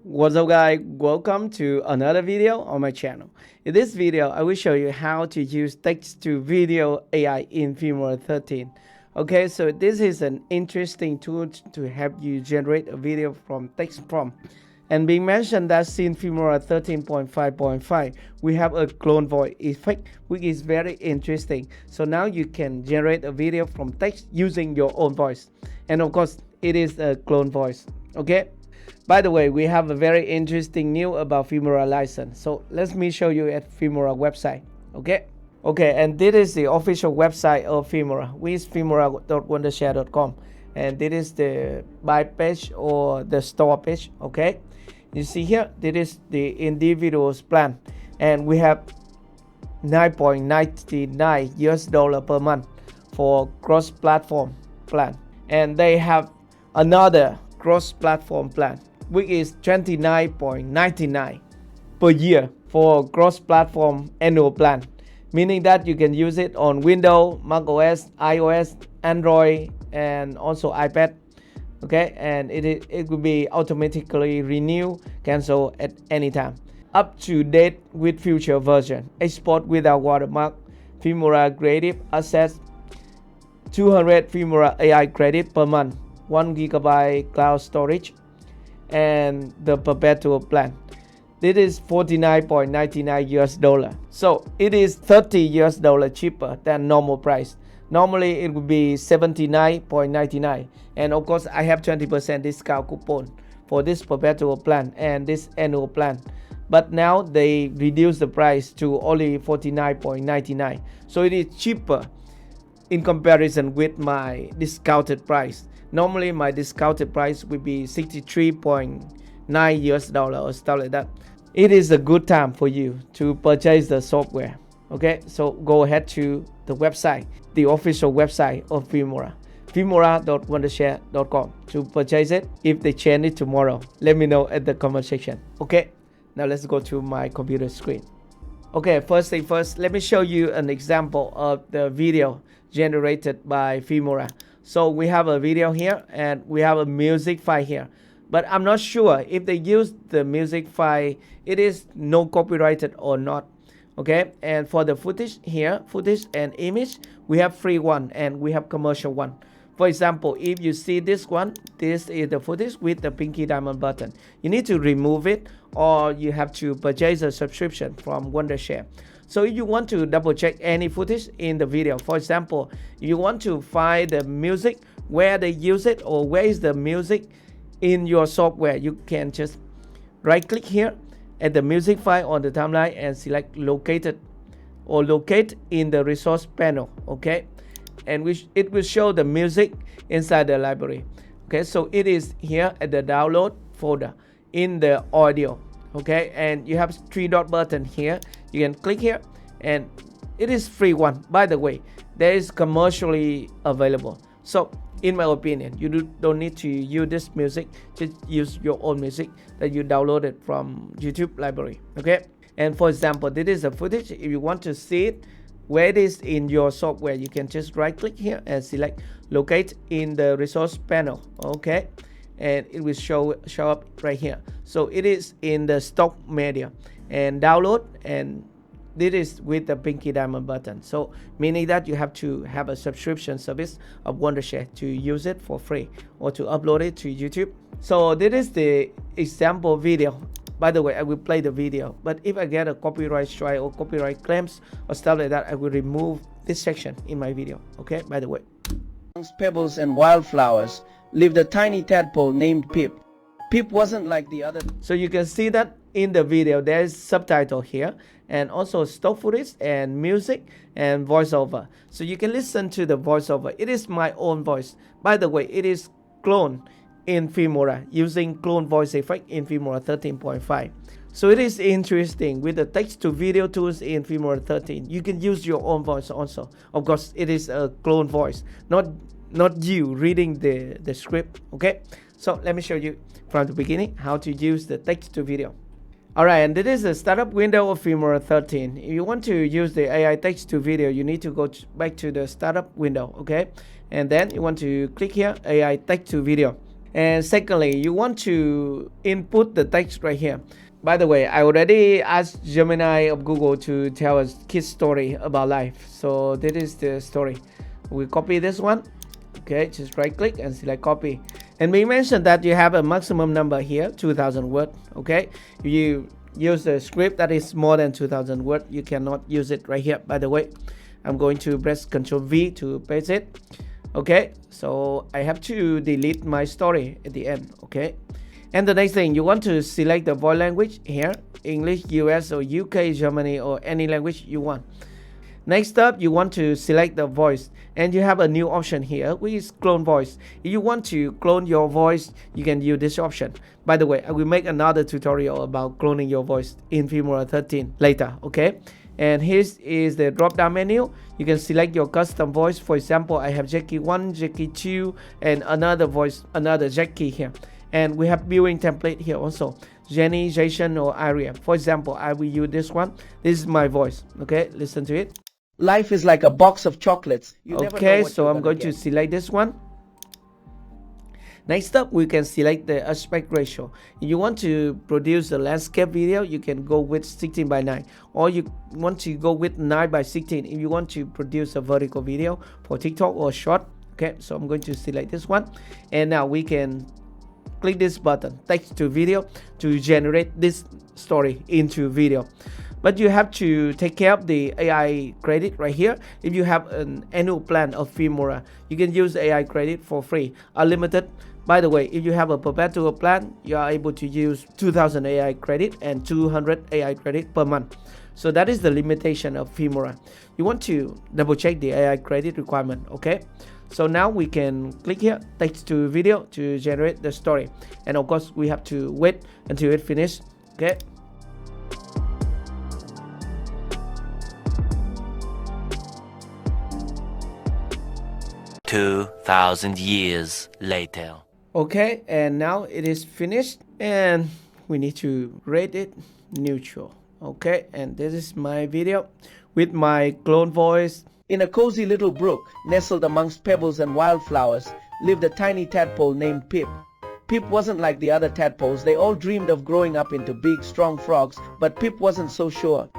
What's up guys, welcome to another video on my channel. In this video I will show you how to use text to video AI in Filmora 13. Okay, so this is an interesting tool to help you generate a video from text prompt. And being mentioned that in Filmora 13.5.5 we have a clone voice effect, which is very interesting. So now you can generate a video from text using your own voice, and of course it is a clone voice. Okay, by the way, we have a very interesting news about Filmora license. So let me show you at Filmora website. Okay, and this is the official website of Filmora, which is filmora.wondershare.com. And this is the buy page or the store page. Okay, you see here, this is the individuals plan, and we have $9.99 per month for cross-platform plan, and they have another cross-platform plan, which is $29.99 per year for cross-platform annual plan, meaning that you can use it on Windows, Mac OS, iOS, Android, and also iPad. Okay, and it will be automatically renew, cancel at any time, up to date with future version, export without watermark, Filmora creative assets, 200 Filmora AI credit per month, 1 GB cloud storage, and the perpetual plan. This is $49.99. So it is $30 cheaper than normal price. Normally it would be $79.99, and of course I have 20% discount coupon for this perpetual plan and this annual plan. But now they reduce the price to only $49.99, so it is cheaper in comparison with my discounted price. Normally my discounted price would be $63.9 or stuff like that. It is a good time for you to purchase the software. Okay, so go ahead to the website, the official website of Filmora, filmora.wondershare.com, to purchase it. If they change it tomorrow, let me know at the comment section. Okay, now let's go to my computer screen. Okay, first thing first, let me show you an example of the video generated by Filmora. So we have a video here and we have a music file here, but I'm not sure if they use the music file, it is no copyrighted or not. Okay, and for the footage here, footage and image, we have free one and we have commercial one. For example, if you see this one, this is the footage with the pinky diamond button. You need to remove it, or you have to purchase a subscription from Wondershare. So if you want to double check any footage in the video, for example, if you want to find the music, where they use it, or where is the music in your software, you can just right click here at the music file on the timeline and select located or locate in the resource panel. Okay, and it will show the music inside the library. Okay, so it is here at the download folder in the audio. Okay, and you have 3 dot button here. You can click here, and it is free one. By the way, there is commercially available. So in my opinion, you don't need to use this music. Just use your own music that you downloaded from YouTube library. Okay, and for example, this is the footage. If you want to see it where it is in your software, you can just right click here and select locate in the resource panel. Okay, and it will show up right here. So it is in the stock media and download, and this is with the pinky diamond button. So meaning that you have to have a subscription service of Wondershare to use it for free or to upload it to YouTube. So this is the example video. By the way, I will play the video, but if I get a copyright strike or copyright claims or stuff like that, I will remove this section in my video. Okay, by the way. Amongst pebbles and wildflowers lived a tiny tadpole named Pip. Pip wasn't like the other. So you can see that in the video there is subtitle here, and also stock footage and music and voiceover. So you can listen to the voiceover. It is my own voice. By the way, it is cloned in Filmora using clone voice effect in Filmora 13.5. So it is interesting with the text to video tools in Filmora 13. You can use your own voice also. Of course, it is a clone voice, not you reading the script. Okay, so let me show you from the beginning how to use the text to video. Alright, and this is the startup window of Filmora 13. If you want to use the AI text to video, you need to go back to the startup window. Okay, and then you want to click here AI text to video. And secondly, you want to input the text right here. By the way, I already asked Gemini of Google to tell us kid story about life. So this is the story. We copy this one. Okay, just right click and select copy. And we mentioned that you have a maximum number here, 2000 words. Okay, if you use the script that is more than 2000 words, you cannot use it right here. By the way, I'm going to press Ctrl V to paste it. Okay, so I have to delete my story at the end. Okay, and the next thing, you want to select the voice language here, English, US or UK, Germany, or any language you want. Next up, you want to select the voice, and you have a new option here, which is clone voice. If you want to clone your voice, you can use this option. By the way, I will make another tutorial about cloning your voice in Filmora 13 later. Okay, and here is the drop down menu. You can select your custom voice. For example, I have Jackie 1, Jackie 2, and another voice, another Jackie here. And we have viewing template here also, Jenny, Jason, or Aria. For example, I will use this one. This is my voice. Okay, listen to it. Life is like a box of chocolates. Okay, so I'm going to select this one. Next up, we can select the aspect ratio. If you want to produce a landscape video, you can go with 16:9, or you want to go with 9:16 if you want to produce a vertical video for TikTok or short. Okay, so I'm going to select this one, and now we can click this button, text to video, to generate this story into video. But you have to take care of the AI credit right here. If you have an annual plan of Filmora, you can use AI credit for free, unlimited. By the way, if you have a perpetual plan, you are able to use 2000 AI credit and 200 AI credit per month. So that is the limitation of Filmora. You want to double check the AI credit requirement, okay? So now we can click here, text to video, to generate the story. And of course, we have to wait until it finishes, okay? $2,000 years later. Okay, and now it is finished, and we need to rate it neutral. Okay, and this is my video with my clone voice. In a cozy little brook, nestled amongst pebbles and wildflowers, lived a tiny tadpole named Pip. Pip wasn't like the other tadpoles. They all dreamed of growing up into big, strong frogs, but Pip wasn't so sure.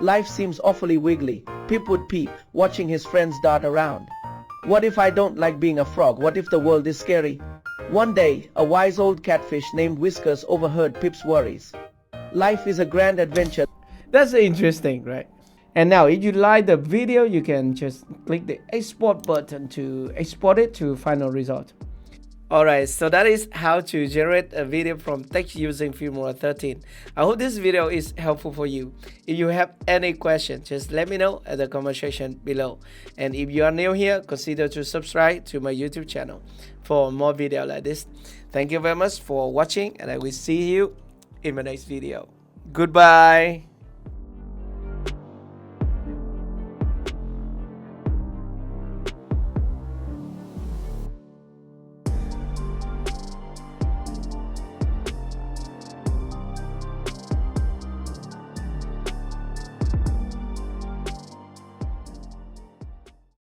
Life seems awfully wiggly. Pip would peep, watching his friends dart around. What if I don't like being a frog? What if the world is scary? One day, a wise old catfish named Whiskers overheard Pip's worries. Life is a grand adventure. That's interesting, right? And now if you like the video, you can just click the export button to export it to final result. Alright, so that is how to generate a video from text using Filmora 13. I hope this video is helpful for you. If you have any questions, just let me know at the comment section below. And if you are new here, consider to subscribe to my YouTube channel for more videos like this. Thank you very much for watching, and I will see you in my next video. Goodbye.